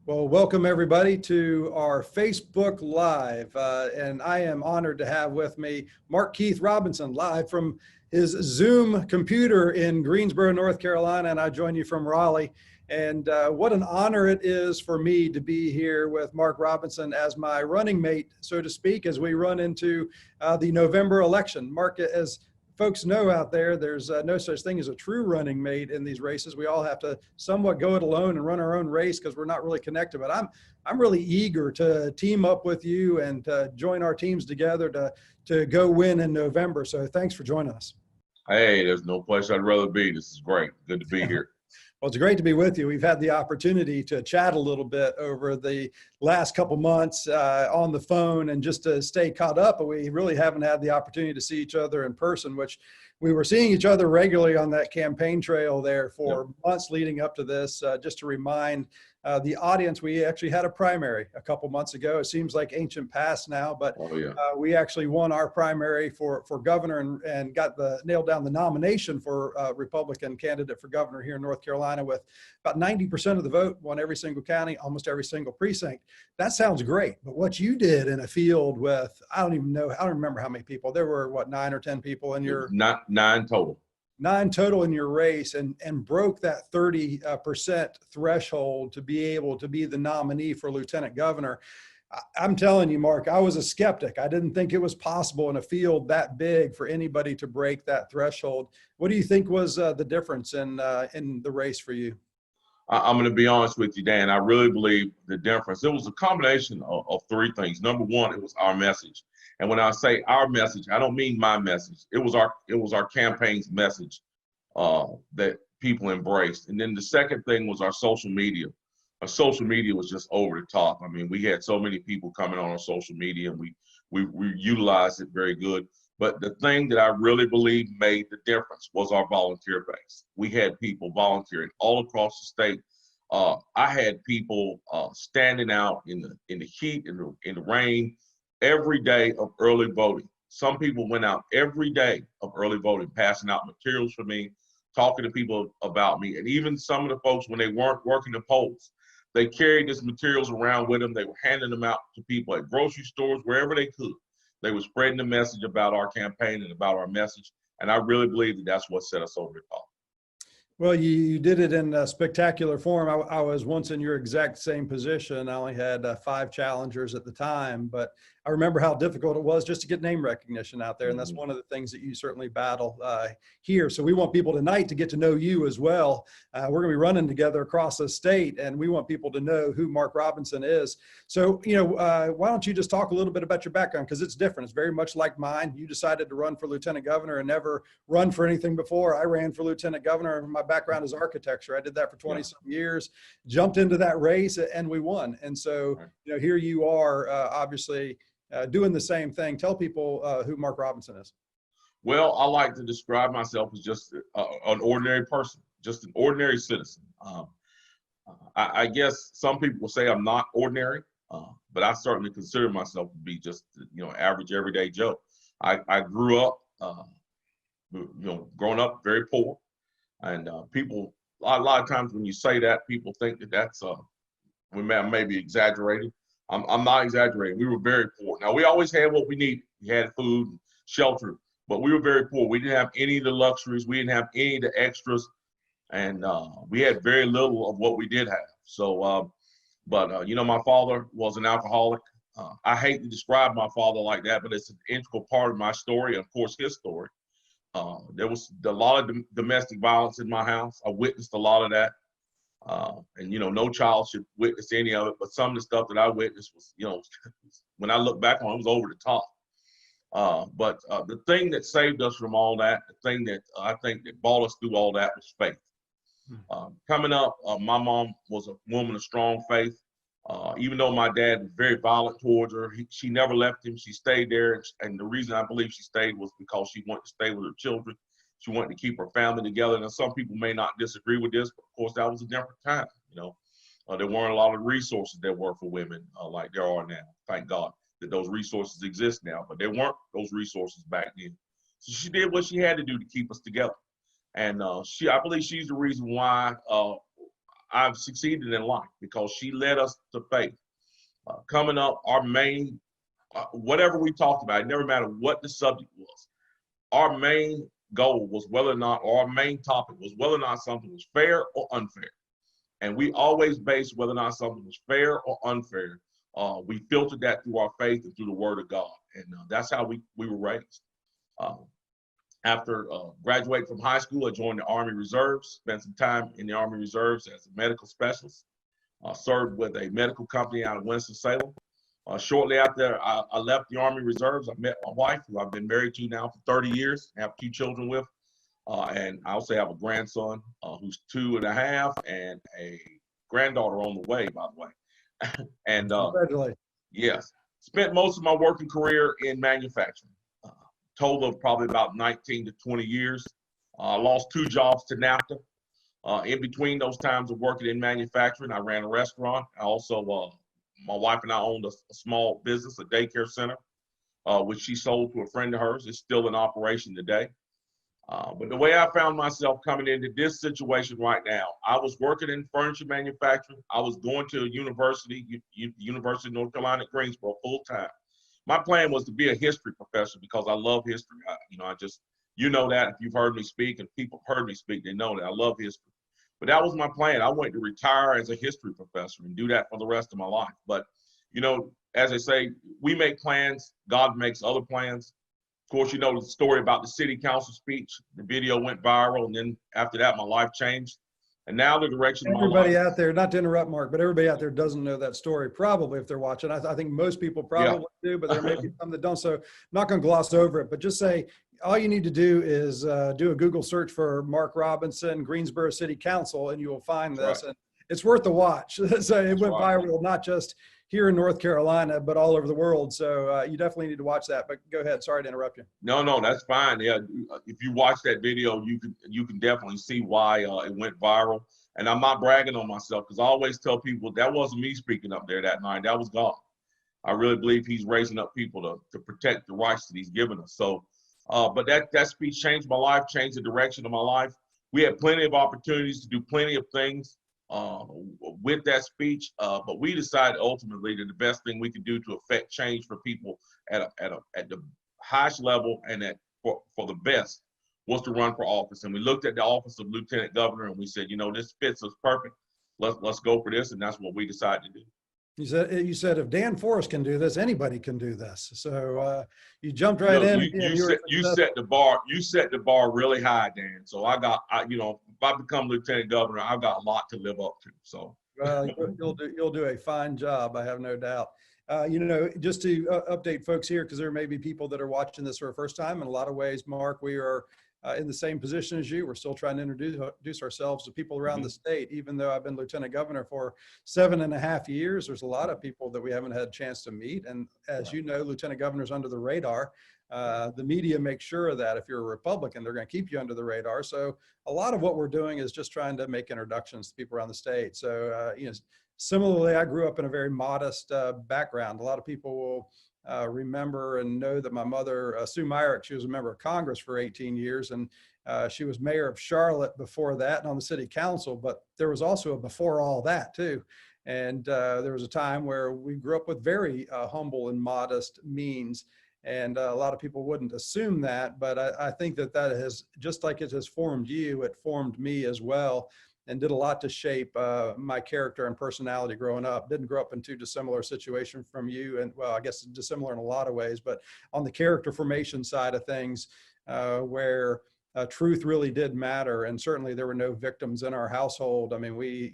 Well, welcome everybody to our Facebook Live. And I am honored to have with me Mark Keith Robinson live from his Zoom computer in Greensboro, North Carolina. And I join you from Raleigh. And what an honor it is for me to be here with Mark Robinson as my running mate, so to speak, as we run into the November election. Mark, as folks know out there, there's no such thing as a true running mate in these races. We all have to somewhat go it alone and run our own race because we're not really connected. But I'm really eager to team up with you and to join our teams together to go win in November. So thanks for joining us. Hey, there's no place I'd rather be. This is great. Good to be here. Well, it's great to be with you. We've had the opportunity to chat a little bit over the last couple months on the phone and just to stay caught up, but we really haven't had the opportunity to see each other in person, which we were seeing each other regularly on that campaign trail there for months leading up to this. Just to remind the audience, we actually had a primary a couple months ago. It seems like ancient past now, but we actually won our primary for governor and got nailed down the nomination for Republican candidate for governor here in North Carolina with about 90% of the vote, won every single county, almost every single precinct. That sounds great, but what you did in a field with, I don't remember how many people. There were, what, 9 or 10 people in your? Not 9 total. 9 total in your race, and broke that 30% threshold to be able to be the nominee for lieutenant governor. I'm telling you, Mark, I was a skeptic. I didn't think it was possible in a field that big for anybody to break that threshold. What do you think was the difference in the race for you? I'm going to be honest with you, Dan. I really believe the difference. It was a combination of 3 things. Number one, it was our message. And when I say our message, I don't mean my message. It was our campaign's message that people embraced. And then the second thing was our social media. Our social media was just over the top. I mean, we had so many people coming on our social media, and we utilized it very good. But the thing that I really believe made the difference was our volunteer base. We had people volunteering all across the state. I had people standing out in the heat, in the rain, every day of early voting. Some people went out every day of early voting, passing out materials for me, talking to people about me. And even some of the folks, when they weren't working the polls, they carried these materials around with them. They were handing them out to people at grocery stores, wherever they could. They were spreading the message about our campaign and about our message. And I really believe that that's what set us over the top. Well, you did it in a spectacular form. I was once in your exact same position. I only had 5 challengers at the time, but I remember how difficult it was just to get name recognition out there. And that's one of the things that you certainly battle here. So we want people tonight to get to know you as well. We're going to be running together across the state, and we want people to know who Mark Robinson is. So, why don't you just talk a little bit about your background? Because it's different. It's very much like mine. You decided to run for lieutenant governor and never run for anything before. I ran for lieutenant governor. My background is architecture. I did that for 20 some years, jumped into that race, and we won. And so, here you are, obviously, doing the same thing. Tell people who Mark Robinson is. Well, I like to describe myself as just an ordinary person, just an ordinary citizen. I guess some people will say I'm not ordinary, but I certainly consider myself to be just, average, everyday Joe. I grew up, growing up very poor, and people, a lot of times when you say that, people think that that's maybe exaggerated. I'm not exaggerating. We were very poor. Now, we always had what we needed. We had food and shelter, but we were very poor. We didn't have any of the luxuries. We didn't have any of the extras, and we had very little of what we did have. So, my father was an alcoholic. I hate to describe my father like that, but it's an integral part of my story, and of course, his story. There was a lot of domestic violence in my house. I witnessed a lot of that. And no child should witness any of it, but some of the stuff that I witnessed was, when I look back on it, was over the top. But the thing that saved us from all that, the thing that I think that brought us through all that was faith. Coming up, my mom was a woman of strong faith. Even though my dad was very violent towards her, she never left him. She stayed there. And the reason I believe she stayed was because she wanted to stay with her children. She wanted to keep her family together. And some people may not disagree with this, but of course, that was a different time. There weren't a lot of resources there were for women like there are now. Thank God that those resources exist now, but there weren't those resources back then. So she did what she had to do to keep us together. And I believe she's the reason why I've succeeded in life because she led us to faith. Coming up, our main, whatever we talked about, it never mattered what the subject was. Our main goal was whether or not, or our main topic was whether or not something was fair or unfair. And we always based whether or not something was fair or unfair. We filtered that through our faith and through the Word of God. And that's how we were raised. After graduating from high school, I joined the Army Reserves, spent some time in the Army Reserves as a medical specialist, served with a medical company out of Winston-Salem. Shortly after I left the Army Reserves, I met my wife, who I've been married to now for 30 years, have 2 children with. And I also have a grandson who's 2.5 and a granddaughter on the way, by the way. And Congratulations. yes, spent most of my working career in manufacturing. Total of probably about 19 to 20 years. Lost 2 jobs to NAFTA. In between those times of working in manufacturing, I ran a restaurant. I also, my wife and I owned a small business, a daycare center, which she sold to a friend of hers. It's still in operation today. But the way I found myself coming into this situation right now, I was working in furniture manufacturing. I was going to a university, University of North Carolina at Greensboro, full time. My plan was to be a history professor because I love history. You know that if you've heard me speak, and people have heard me speak, they know that I love history. But that was my plan. I wanted to retire as a history professor and do that for the rest of my life. But, as I say, we make plans, God makes other plans. Of course, you know the story about the city council speech. The video went viral, and then after that, my life changed. And now the direction of my life. Everybody out there, not to interrupt, Mark, but everybody out there doesn't know that story, probably, if they're watching. I think most people probably do, but there may be some that don't. So I'm not going to gloss over it, but just say all you need to do is do a Google search for Mark Robinson, Greensboro City Council, and you will find this. Right. And it's worth a watch. So it went viral, not just here in North Carolina, but all over the world. So you definitely need to watch that. But go ahead. Sorry to interrupt you. No, that's fine. Yeah, if you watch that video, you can definitely see why it went viral. And I'm not bragging on myself because I always tell people that wasn't me speaking up there that night. That was God. I really believe He's raising up people to protect the rights that He's given us. So, but that speech changed my life, changed the direction of my life. We had plenty of opportunities to do plenty of things with that speech, but we decided ultimately that the best thing we could do to affect change for people at the highest level and for the best was to run for office. And we looked at the office of Lieutenant Governor and we said, this fits us perfect. Let's go for this, and that's what we decided to do. You said if Dan Forrest can do this, anybody can do this. So you jumped right in. You set the bar. You set the bar really high, Dan. So if I become Lieutenant Governor, I've got a lot to live up to. So well, you'll do a fine job. I have no doubt. Just to update folks here, because there may be people that are watching this for the first time. In a lot of ways, Mark, we are in the same position as you. We're still trying to introduce ourselves to people around the state. Even though I've been Lieutenant Governor for 7.5 years, there's a lot of people that we haven't had a chance to meet. And as you know, Lieutenant Governor's under the radar. The media makes sure of that. If you're a Republican, they're going to keep you under the radar. So a lot of what we're doing is just trying to make introductions to people around the state. So, similarly, I grew up in a very modest background. A lot of people will remember and know that my mother, Sue Myrick, she was a member of Congress for 18 years, and she was mayor of Charlotte before that and on the city council. But there was also a before all that too. And there was a time where we grew up with very humble and modest means. And a lot of people wouldn't assume that, but I think that has, just like it has formed you, it formed me as well, and did a lot to shape my character and personality growing up. Didn't grow up in too dissimilar situation from you, and well, I guess dissimilar in a lot of ways, but on the character formation side of things, where truth really did matter, and certainly there were no victims in our household. I mean, we,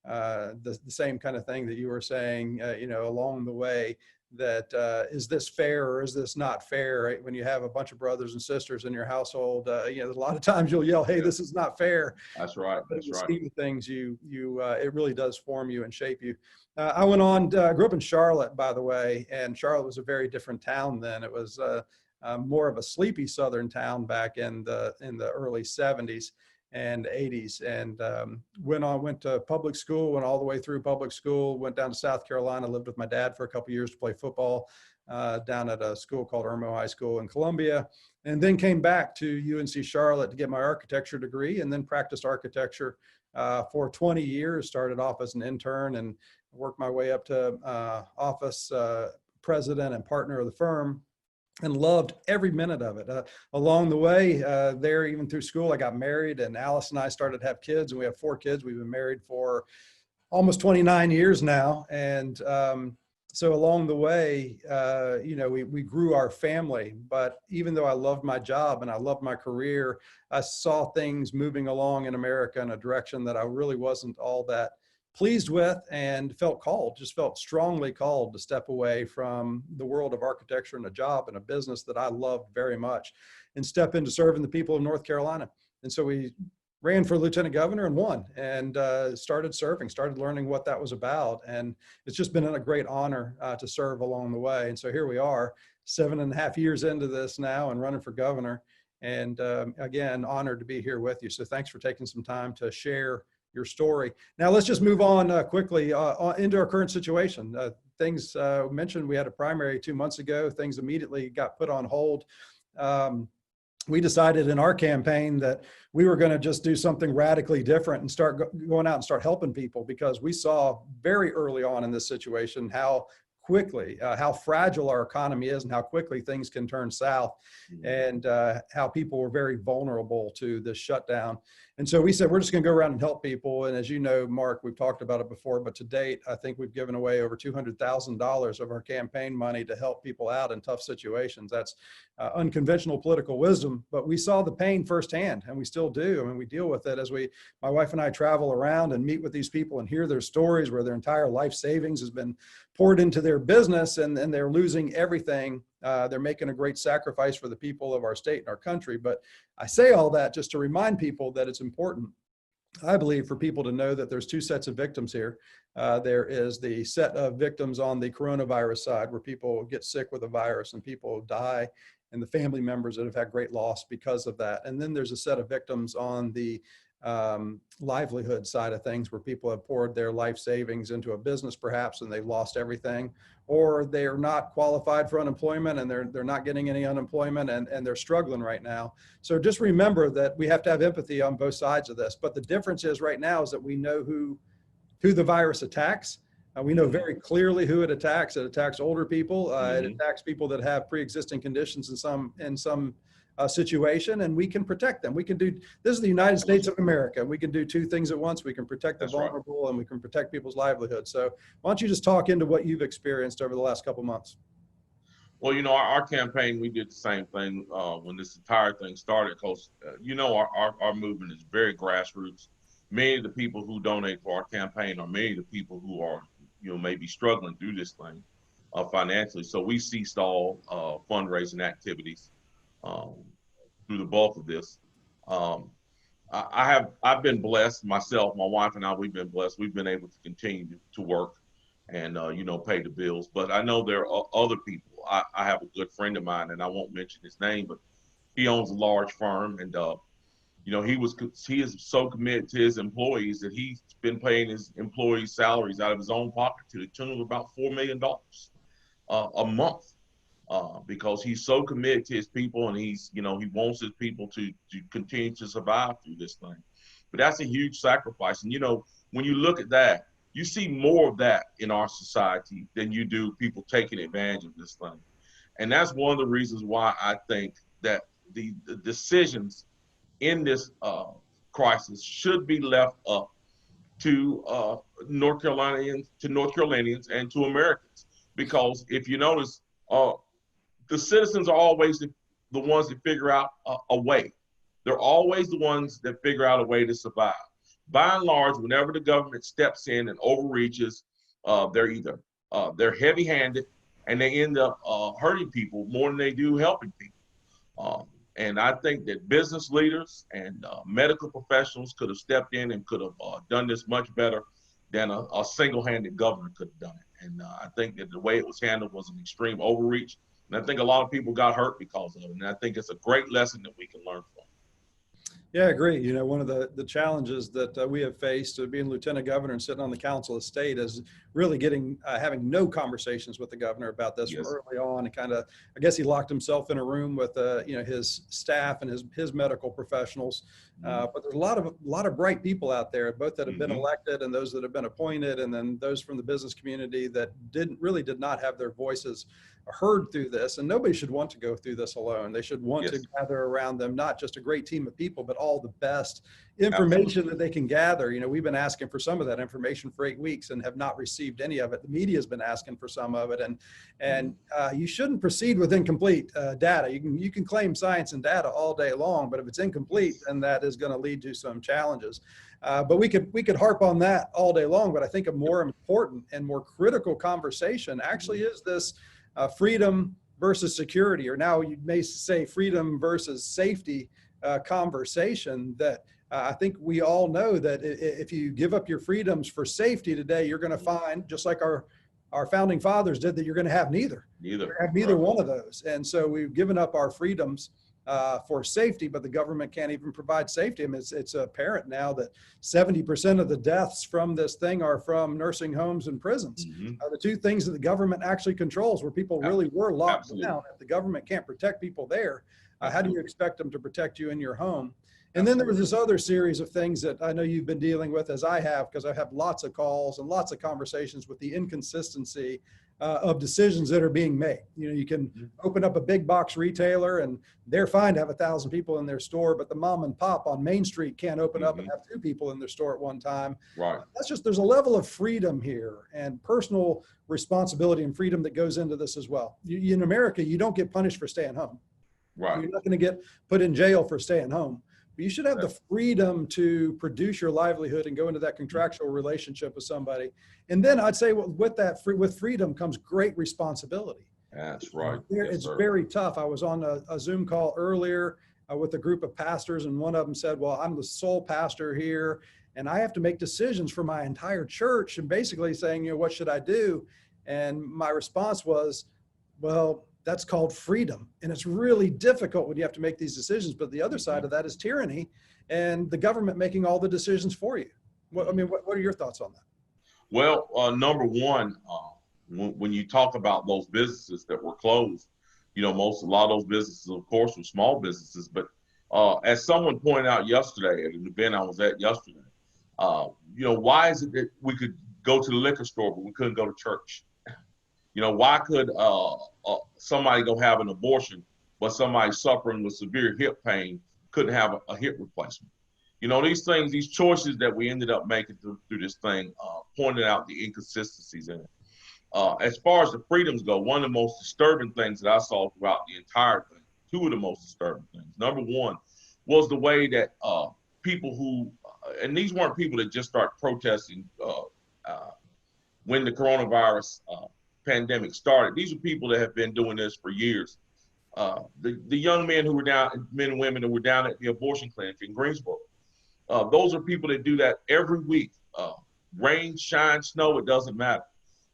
the same kind of thing that you were saying, along the way. That is this fair or is this not fair? Right? When you have a bunch of brothers and sisters in your household, a lot of times you'll yell, "Hey, this is not fair." That's right. But in the scheme of things, it really does form you and shape you. I went on. Grew up in Charlotte, by the way, and Charlotte was a very different town then. It was more of a sleepy southern town back in the early 70s and 80s, and went to public school, went all the way through public school, went down to South Carolina, lived with my dad for a couple of years to play football down at a school called Irmo High School in Columbia, and then came back to UNC Charlotte to get my architecture degree, and then practiced architecture for 20 years. Started off as an intern and worked my way up to office president and partner of the firm, and loved every minute of it. Along the way there, even through school, I got married, and Alice and I started to have kids, and we have 4 kids. We've been married for almost 29 years now. And so along the way, we grew our family. But even though I loved my job and I loved my career, I saw things moving along in America in a direction that I really wasn't all that pleased with, and just felt strongly called to step away from the world of architecture and a job and a business that I loved very much, and step into serving the people of North Carolina. And so we ran for lieutenant governor and won, and started learning what that was about. And it's just been a great honor to serve along the way. And so here we are 7.5 years into this now and running for governor. And again, honored to be here with you. So thanks for taking some time to share your story. Now let's just move on quickly into our current situation. Things mentioned, we had a primary 2 months ago. Things immediately got put on hold. We decided in our campaign that we were going to just do something radically different and start going out and start helping people, because we saw very early on in this situation how quickly, how fragile our economy is and how quickly things can turn south, and how people were very vulnerable to this shutdown. And so we said, we're just going to go around and help people. And as you know, Mark, we've talked about it before, but to date, I think we've given away over $200,000 of our campaign money to help people out in tough situations. That's unconventional political wisdom, but we saw the pain firsthand, and we still do. I mean, we deal with it as my wife and I travel around and meet with these people and hear their stories where their entire life savings has been poured into their business, and they're losing everything. They're making a great sacrifice for the people of our state and our country. But I say all that just to remind people that it's important, I believe, for people to know that there's 2 sets of victims here. There is the set of victims on the coronavirus side, where people get sick with the virus and people die, and the family members that have had great loss because of that. And then there's a set of victims on the livelihood side of things, where people have poured their life savings into a business perhaps, and they've lost everything, or they are not qualified for unemployment, and they're not getting any unemployment, and they're struggling right now. So just remember that we have to have empathy on both sides of this. But the difference is right now is that we know who the virus attacks. We know very clearly who it attacks. It attacks older people. It attacks people that have pre-existing conditions in some situation, and we can protect them. This is the United States of America. We can do 2 things at once. We can protect the vulnerable, and we can protect people's livelihood. So why don't you just talk into what you've experienced over the last couple months? Well, our campaign, we did the same thing when this entire thing started, because, our movement is very grassroots. Many of the people who donate for our campaign are many of the people who are, maybe struggling through this thing financially. So we ceased all fundraising activities through the bulk of this. I've been blessed myself. My wife and I, we've been blessed. We've been able to continue to work and pay the bills. But I know there are other people. I have a good friend of mine, and I won't mention his name, but he owns a large firm, and he is so committed to his employees that he's been paying his employees' salaries out of his own pocket to the tune of about $4 million a month. Because he's so committed to his people, and he wants his people to continue to survive through this thing. But that's a huge sacrifice. And, when you look at that, you see more of that in our society than you do people taking advantage of this thing. And that's one of the reasons why I think that the decisions in this crisis should be left up to North Carolinians and to Americans. Because if you notice, the citizens are always the ones that figure out a way. They're always the ones that figure out a way to survive. By and large, whenever the government steps in and overreaches, they're heavy-handed, and they end up hurting people more than they do helping people. And I think that business leaders and medical professionals could have stepped in and could have done this much better than a single-handed governor could have done it. And I think that the way it was handled was an extreme overreach. And I think a lot of people got hurt because of it. And I think it's a great lesson that we can learn from. Yeah, I agree. You know, one of the challenges that we have faced being lieutenant governor and sitting on the council of state is really having no conversations with the governor about this from Yes. early on. And kind of, I guess he locked himself in a room with, his staff and his medical professionals. But there's a lot of bright people out there, both that have been Mm-hmm. elected and those that have been appointed, and then those from the business community that did not have their voices heard through this. And nobody should want to go through this alone. They should want to Yes. gather around them not just a great team of people, but all the best information Absolutely. that they can gather. You know, we've been asking for some of that information for 8 weeks and have not received any of it. The media's been asking for some of it, and you shouldn't proceed with incomplete data. You can claim science and data all day long, but if it's incomplete, then that is going to lead to some challenges. But we could harp on that all day long. But I think a more important and more critical conversation actually is this freedom versus security, or now you may say freedom versus safety conversation. That I think we all know that if you give up your freedoms for safety today, you're going to find, just like our founding fathers did, that you're going to have neither. Right. One of those. And so we've given up our freedoms for safety, but the government can't even provide safety. I mean, it's apparent now that 70% of the deaths from this thing are from nursing homes and prisons. The two things that the government actually controls, where people really were locked Absolutely. down. If the government can't protect people there, how do you expect them to protect you in your home? And Absolutely. then there was this other series of things that I know you've been dealing with, as I have, because I have lots of calls and lots of conversations with the inconsistency of decisions that are being made. You know, you can open up a big box retailer and they're fine to have 1,000 people in their store, but the mom and pop on Main Street can't open up and have 2 people in their store at one time. Right. There's a level of freedom here and personal responsibility and freedom that goes into this as well. In America, you don't get punished for staying home. Right. You're not going to get put in jail for staying home. But you should have the freedom to produce your livelihood and go into that contractual relationship with somebody. And then I'd say with freedom comes great responsibility. That's right. It's very tough. I was on a Zoom call earlier with a group of pastors, and one of them said, well, I'm the sole pastor here, and I have to make decisions for my entire church, and basically saying, what should I do? And my response was, well, that's called freedom. And it's really difficult when you have to make these decisions. But the other side of that is tyranny and the government making all the decisions for you. What are your thoughts on that? Well, number one, when you talk about those businesses that were closed, a lot of those businesses, of course, were small businesses. But as someone pointed out yesterday at an event I was at yesterday, why is it that we could go to the liquor store, but we couldn't go to church? Why could somebody go have an abortion, but somebody suffering with severe hip pain couldn't have a hip replacement? These choices that we ended up making through this thing pointed out the inconsistencies in it. As far as the freedoms go, one of the most disturbing things that I saw throughout the entire thing, 2 of the most disturbing things. Number one was the way that people who, and these weren't people that just started protesting when the coronavirus pandemic started. These are people that have been doing this for years. The young men and women who were down at the abortion clinic in Greensboro, those are people that do that every week. Rain, shine, snow, it doesn't matter.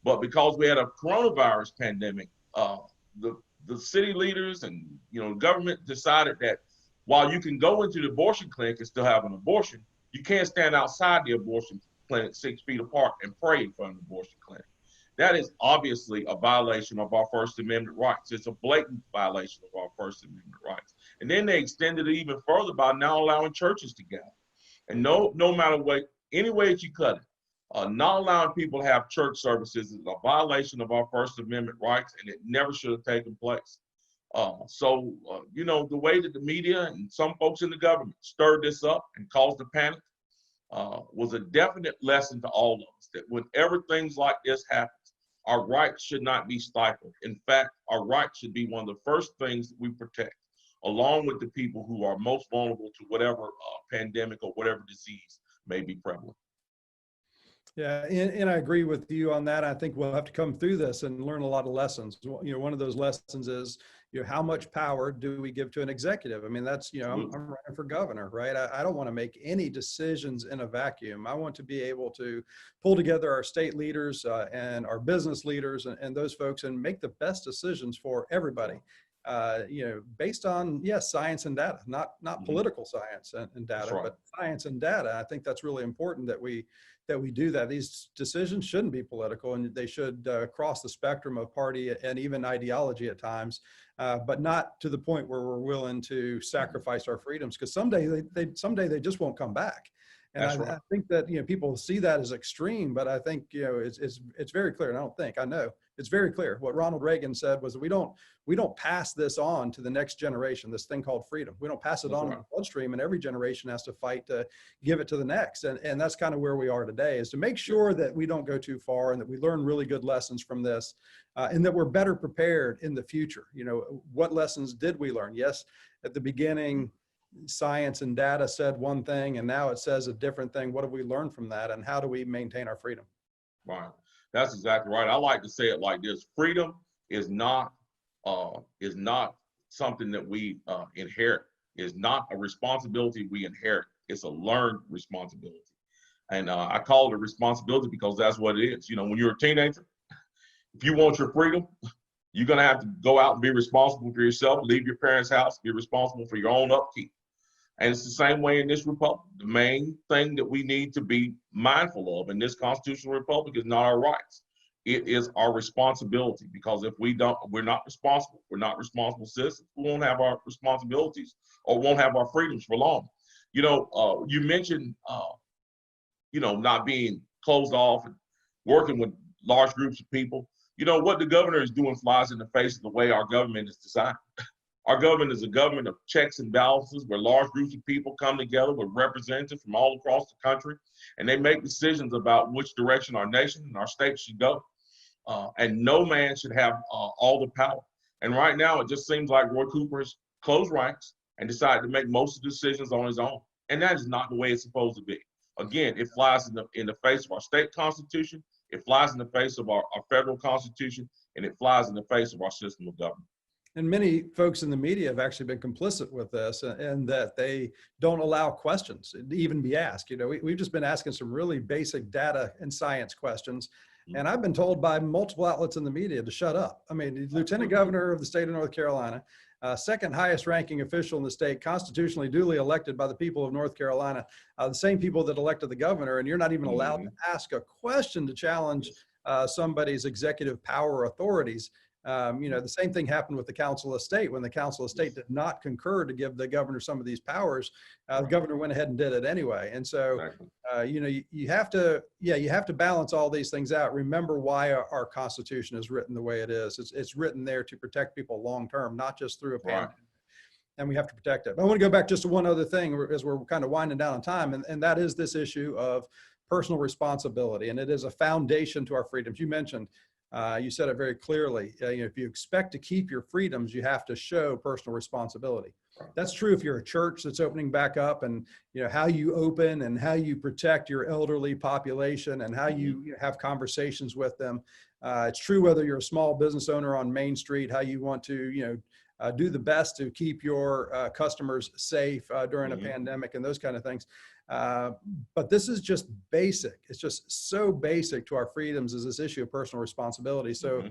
But because we had a coronavirus pandemic, the city leaders and government decided that while you can go into the abortion clinic and still have an abortion, you can't stand outside the abortion clinic 6 feet apart and pray in front of the abortion clinic. That is obviously a violation of our First Amendment rights. It's a blatant violation of our First Amendment rights. And then they extended it even further by now allowing churches to gather. And no matter any way that you cut it, not allowing people to have church services is a violation of our First Amendment rights, and it never should have taken place. The way that the media and some folks in the government stirred this up and caused a panic was a definite lesson to all of us that whenever things like this happen, our rights should not be stifled. In fact, our rights should be one of the first things that we protect, along with the people who are most vulnerable to whatever pandemic or whatever disease may be prevalent. Yeah, and I agree with you on that. I think we'll have to come through this and learn a lot of lessons. One of those lessons is, how much power do we give to an executive? I mean, that's, I'm running for governor, right? I don't want to make any decisions in a vacuum. I want to be able to pull together our state leaders and our business leaders and those folks and make the best decisions for everybody. based on, yes, science and data, not Mhm. political science and That's data, right. but science and data. I think that's really important that we do that. These decisions shouldn't be political, and they should cross the spectrum of party and even ideology at times, but not to the point where we're willing to sacrifice our freedoms, because someday they just won't come back. And That's I right. think that, people see that as extreme, but I think, it's very clear. And I know it's very clear. What Ronald Reagan said was that we don't pass this on to the next generation, this thing called freedom. We don't pass it That's on in right. the bloodstream, and every generation has to fight to give it to the next. And that's kind of where we are today, is to make sure that we don't go too far and that we learn really good lessons from this, and that we're better prepared in the future. What lessons did we learn? Yes, at the beginning, science and data said one thing, and now it says a different thing. What have we learned from that, and how do we maintain our freedom? Right. That's exactly right. I like to say it like this: freedom is not something that we inherit. Is not a responsibility we inherit. It's a learned responsibility, and I call it a responsibility because that's what it is. When you're a teenager, if you want your freedom, you're gonna have to go out and be responsible for yourself. Leave your parents' house. Be responsible for your own upkeep. And it's the same way in this republic. The main thing that we need to be mindful of in this constitutional republic is not our rights. It is our responsibility, because if we're not responsible. We're not responsible citizens. We won't have our responsibilities or won't have our freedoms for long. You mentioned, not being closed off and working with large groups of people. What the governor is doing flies in the face of the way our government is designed. Our government is a government of checks and balances, where large groups of people come together with representatives from all across the country, and they make decisions about which direction our nation and our state should go. And no man should have all the power. And right now, it just seems like Roy Cooper has closed ranks and decided to make most of the decisions on his own. And that is not the way it's supposed to be. Again, it flies in the face of our state constitution, it flies in the face of our federal constitution, and it flies in the face of our system of government. And many folks in the media have actually been complicit with this, and that they don't allow questions to even be asked. We've just been asking some really basic data and science questions. And I've been told by multiple outlets in the media to shut up. I mean, the Lieutenant Governor of the state of North Carolina, second highest ranking official in the state, constitutionally duly elected by the people of North Carolina, the same people that elected the governor, and you're not even allowed to ask a question to challenge somebody's executive power or authorities. The same thing happened with the Council of State. When the Council of State did not concur to give the governor some of these powers, the governor went ahead and did it anyway. And so, you have to balance all these things out. Remember why our Constitution is written the way it is. It's written there to protect people long term, not just through a pandemic. And we have to protect it. But I want to go back just to one other thing as we're kind of winding down on time, and that is this issue of personal responsibility. And it is a foundation to our freedoms. You mentioned, you said it very clearly. If you expect to keep your freedoms, you have to show personal responsibility. That's true if you're a church that's opening back up, and how you open and how you protect your elderly population and how you have conversations with them. It's true whether you're a small business owner on Main Street, how you want to do the best to keep your customers safe during a pandemic and those kind of things. But this is just basic. It's just so basic to our freedoms, is this issue of personal responsibility. So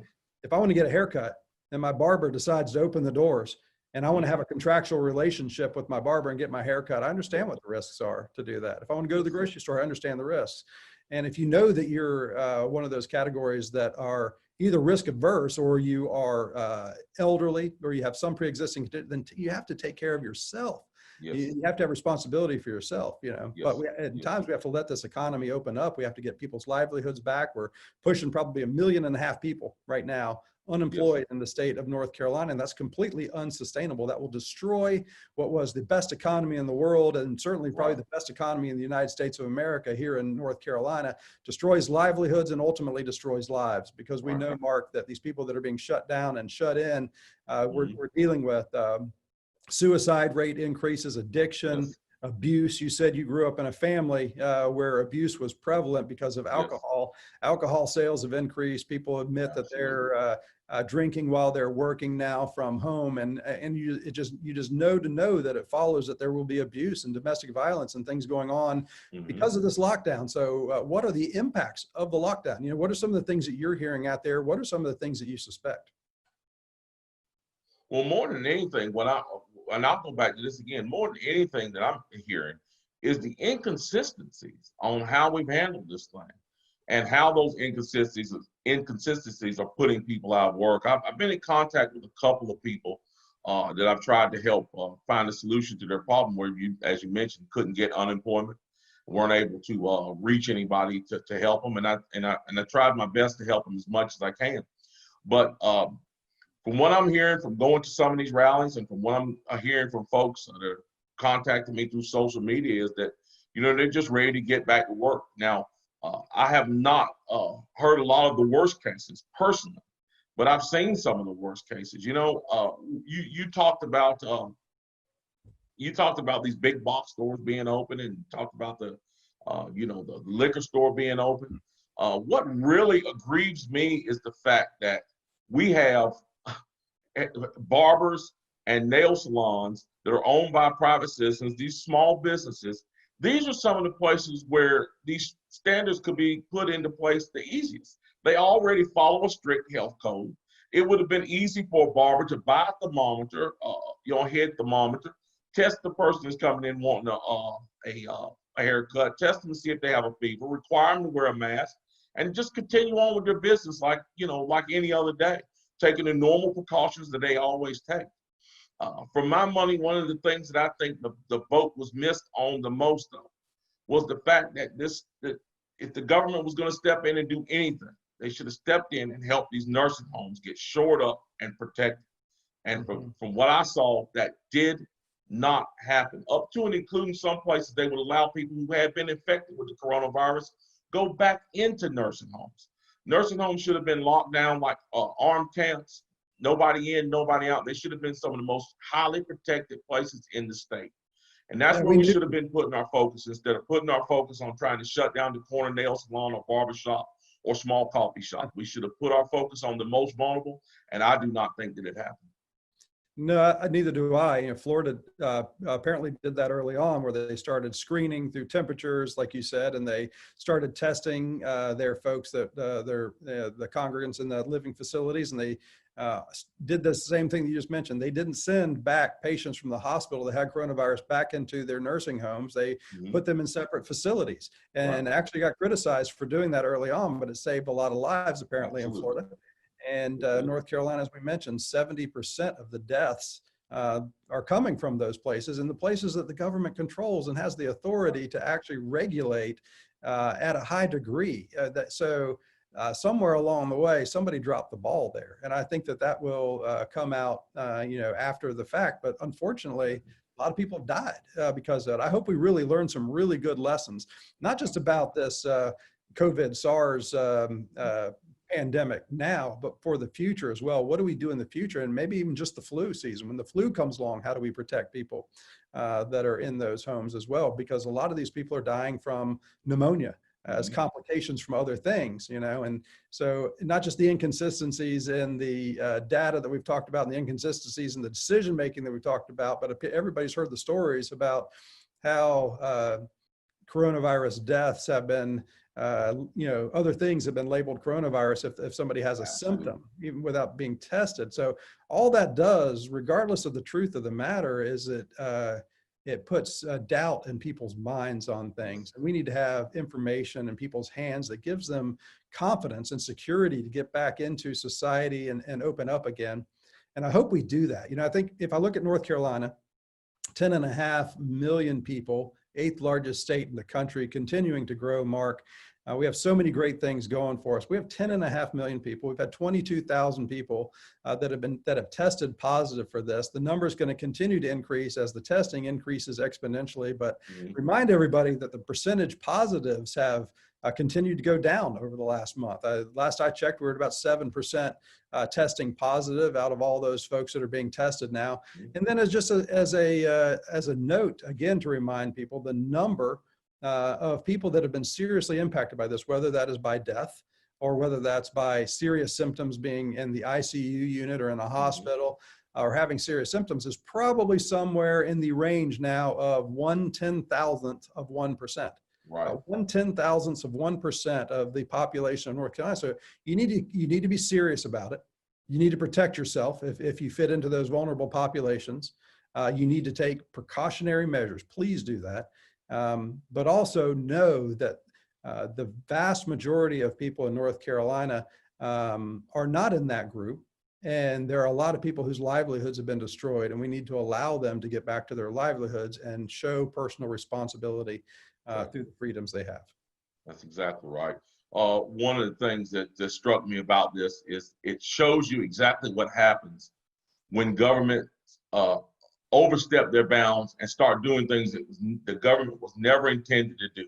if I want to get a haircut and my barber decides to open the doors, and I want to have a contractual relationship with my barber and get my haircut, I understand what the risks are to do that. If I want to go to the grocery store, I understand the risks. And if you know that you're one of those categories that are either risk averse, or you are elderly, or you have some pre-existing, then you have to take care of yourself. You have to have responsibility for yourself, but at times we have to let this economy open up. We have to get people's livelihoods back. We're pushing probably 1.5 million people right now unemployed in the state of North Carolina, and that's completely unsustainable. That will destroy what was the best economy in the world, and certainly probably the best economy in the United States of America here in North Carolina. Destroys livelihoods and ultimately destroys lives, because we know, Mark, that these people that are being shut down and shut in, we're dealing with suicide rate increases, addiction, abuse. You said you grew up in a family where abuse was prevalent because of alcohol. Alcohol sales have increased. People admit that they're drinking while they're working now from home, and you just know that it follows that there will be abuse and domestic violence and things going on because of this lockdown. So what are the impacts of the lockdown? What are some of the things that you're hearing out there? What are some of the things that you suspect? Well, more than anything, and I'll go back to this again, more than anything that I'm hearing is the inconsistencies on how we've handled this thing and how those inconsistencies are putting people out of work. I've been in contact with a couple of people that I've tried to help find a solution to their problem where you, as you mentioned, couldn't get unemployment, weren't able to reach anybody to help them. And I tried my best to help them as much as I can. But from what I'm hearing from going to some of these rallies and from what I'm hearing from folks that are contacting me through social media is that, they're just ready to get back to work. Now, I have not heard a lot of the worst cases personally, but I've seen some of the worst cases. You talked about these big box stores being open and talked about the liquor store being open. What really aggrieves me is the fact that we have barbers and nail salons that are owned by private citizens, these small businesses. These are some of the places where these standards could be put into place the easiest. They already follow a strict health code. It would have been easy for a barber to buy a thermometer, head thermometer, test the person who's coming in wanting a haircut, test them to see if they have a fever, require them to wear a mask, and just continue on with their business like any other day, taking the normal precautions that they always take. For my money, one of the things that I think the vote was missed on the most of was the fact that if the government was going to step in and do anything, they should have stepped in and helped these nursing homes get shored up and protected. And from what I saw, that did not happen. Up to and including some places, they would allow people who had been infected with the coronavirus go back into nursing homes. Nursing homes should have been locked down like armed camps. Nobody in, nobody out. They should have been some of the most highly protected places in the state. And that's where we should have been putting our focus instead of putting our focus on trying to shut down the corner nail salon or barber shop or small coffee shop. We should have put our focus on the most vulnerable, and I do not think that it happened. No, neither do I. Florida apparently did that early on, where they started screening through temperatures, like you said, and they started testing their folks, the congregants in the living facilities, and they did the same thing that you just mentioned. They didn't send back patients from the hospital that had coronavirus back into their nursing homes. They put them in separate facilities, and actually got criticized for doing that early on, but it saved a lot of lives apparently in Florida. And North Carolina, as we mentioned, 70% of the deaths are coming from those places, and the places that the government controls and has the authority to actually regulate at a high degree. Somewhere along the way, somebody dropped the ball there. And I think that will come out, after the fact. But unfortunately, a lot of people have died because of it. I hope we really learn some really good lessons, not just about this COVID SARS pandemic now, but for the future as well. What do we do in the future? And maybe even just the flu season. When the flu comes along, how do we protect people that are in those homes as well? Because a lot of these people are dying from pneumonia as complications from other things, and so not just the inconsistencies in the data that we've talked about and the inconsistencies in the decision making that we've talked about, but everybody's heard the stories about how coronavirus deaths have been other things have been labeled coronavirus if somebody has a symptom, even without being tested. So all that does, regardless of the truth of the matter, is it puts doubt in people's minds on things. And we need to have information in people's hands that gives them confidence and security to get back into society and open up again. And I hope we do that. I think if I look at North Carolina, 10.5 million people, 8th largest state in the country, continuing to grow, Mark. We have so many great things going for us. We have 10.5 million people. We've had 22,000 people that have tested positive for this. The number is going to continue to increase as the testing increases exponentially. But remind everybody that the percentage positives have continued to go down over the last month. Last I checked, we were at about 7% testing positive out of all those folks that are being tested now. And then as a note, again, to remind people, the number of people that have been seriously impacted by this, whether that is by death or whether that's by serious symptoms, being in the ICU unit or in a hospital or having serious symptoms, is probably somewhere in the range now of 1/10,000th of 1%. Right. 1/10,000th of 1% of the population of North Carolina. So you need to be serious about it. you need to protect yourself if you fit into those vulnerable populations. You need to take precautionary measures. Please do that. But also know that the vast majority of people in North Carolina are not in that group. And there are a lot of people whose livelihoods have been destroyed, and we need to allow them to get back to their livelihoods and show personal responsibility through the freedoms they have. That's exactly right. One of the things that struck me about this is it shows you exactly what happens when government overstep their bounds and start doing things that the government was never intended to do.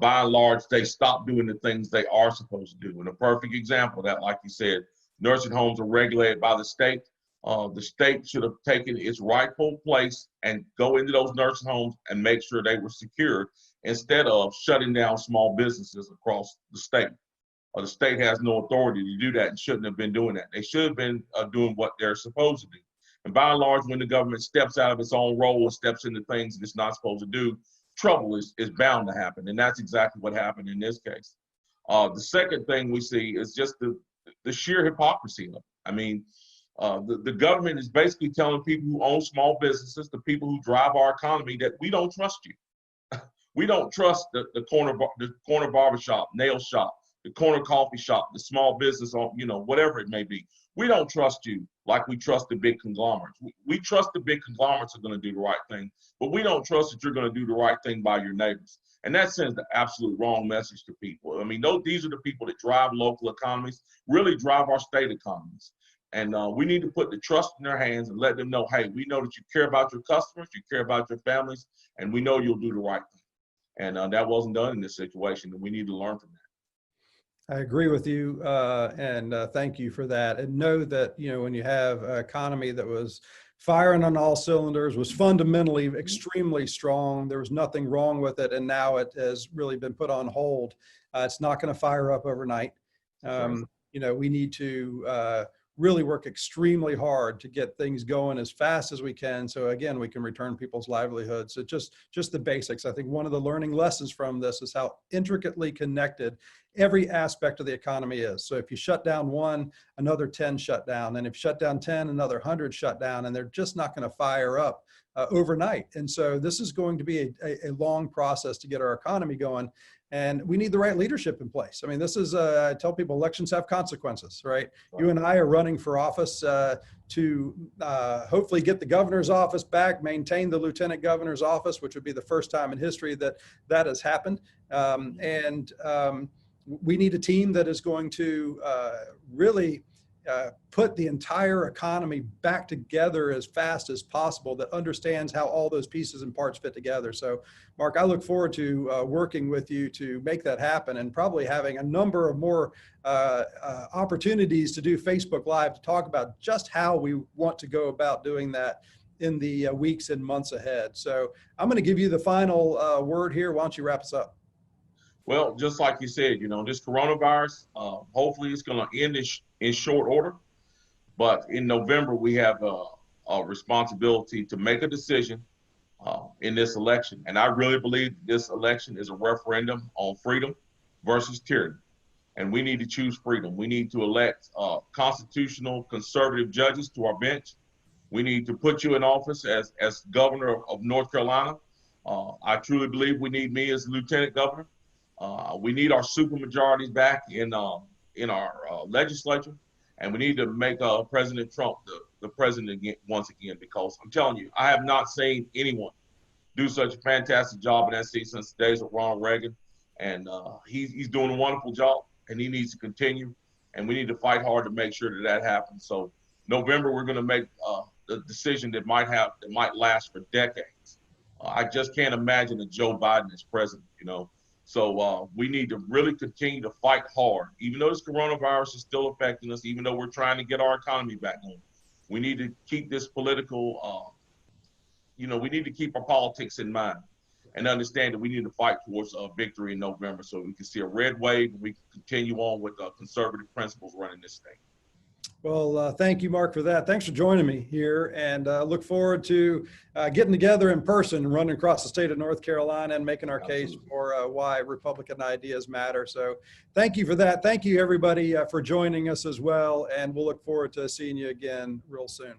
By and large, they stop doing the things they are supposed to do. And a perfect example of that, like you said, nursing homes are regulated by the state. The state should have taken its rightful place and go into those nursing homes and make sure they were secured instead of shutting down small businesses across the state. The state has no authority to do that and shouldn't have been doing that. They should have been doing what they're supposed to do. And by and large, when the government steps out of its own role and steps into things that it's not supposed to do, trouble is bound to happen. And that's exactly what happened in this case. The second thing we see is just the sheer hypocrisy of it. I mean, the government is basically telling people who own small businesses, the people who drive our economy, that we don't trust you. We don't trust the corner barbershop, nail shop, the corner coffee shop, the small business, whatever it may be. We don't trust you like we trust the big conglomerates. We trust the big conglomerates are going to do the right thing, but we don't trust that you're going to do the right thing by your neighbors. And that sends the absolute wrong message to people. I mean, these are the people that drive local economies, really drive our state economies. And we need to put the trust in their hands and let them know, hey, we know that you care about your customers, you care about your families, and we know you'll do the right thing. And that wasn't done in this situation, and we need to learn from that. I agree with you, and thank you for that. And know that, when you have an economy that was firing on all cylinders, was fundamentally extremely strong, there was nothing wrong with it, and now it has really been put on hold. It's not going to fire up overnight. We need to really work extremely hard to get things going as fast as we can. So again, we can return people's livelihoods. So just the basics. I think one of the learning lessons from this is how intricately connected every aspect of the economy is. So if you shut down one, another 10 shut down. And if you shut down 10, another 100 shut down, and they're just not going to fire up overnight. And so this is going to be a long process to get our economy going. And we need the right leadership in place. I mean, this is, I tell people, elections have consequences, right? You and I are running for office to hopefully get the governor's office back, maintain the lieutenant governor's office, which would be the first time in history that has happened. We need a team that is going to really put the entire economy back together as fast as possible, that understands how all those pieces and parts fit together. So, Mark, I look forward to working with you to make that happen, and probably having a number of more opportunities to do Facebook Live to talk about just how we want to go about doing that in the weeks and months ahead. So I'm going to give you the final word here. Why don't you wrap us up? Well, just like you said, this coronavirus, hopefully it's going to end in short order. But in November, we have a responsibility to make a decision in this election. And I really believe this election is a referendum on freedom versus tyranny. And we need to choose freedom. We need to elect constitutional conservative judges to our bench. We need to put you in office as governor of North Carolina. I truly believe we need me as lieutenant governor. We need our supermajorities back in our legislature, and we need to make President Trump the president again, once again, because I'm telling you, I have not seen anyone do such a fantastic job in that seat since the days of Ronald Reagan, and he's doing a wonderful job, and he needs to continue, and we need to fight hard to make sure that happens. So November, we're going to make the decision that might last for decades. I just can't imagine a Joe Biden as president, So we need to really continue to fight hard, even though this coronavirus is still affecting us, even though we're trying to get our economy back on. We need to keep this political, we need to keep our politics in mind and understand that we need to fight towards victory in November so we can see a red wave and we can continue on with conservative principles running this state. Well, thank you, Mark, for that. Thanks for joining me here, and look forward to getting together in person, running across the state of North Carolina and making our case Absolutely. for why Republican ideas matter. So thank you for that. Thank you, everybody, for joining us as well, and we'll look forward to seeing you again real soon.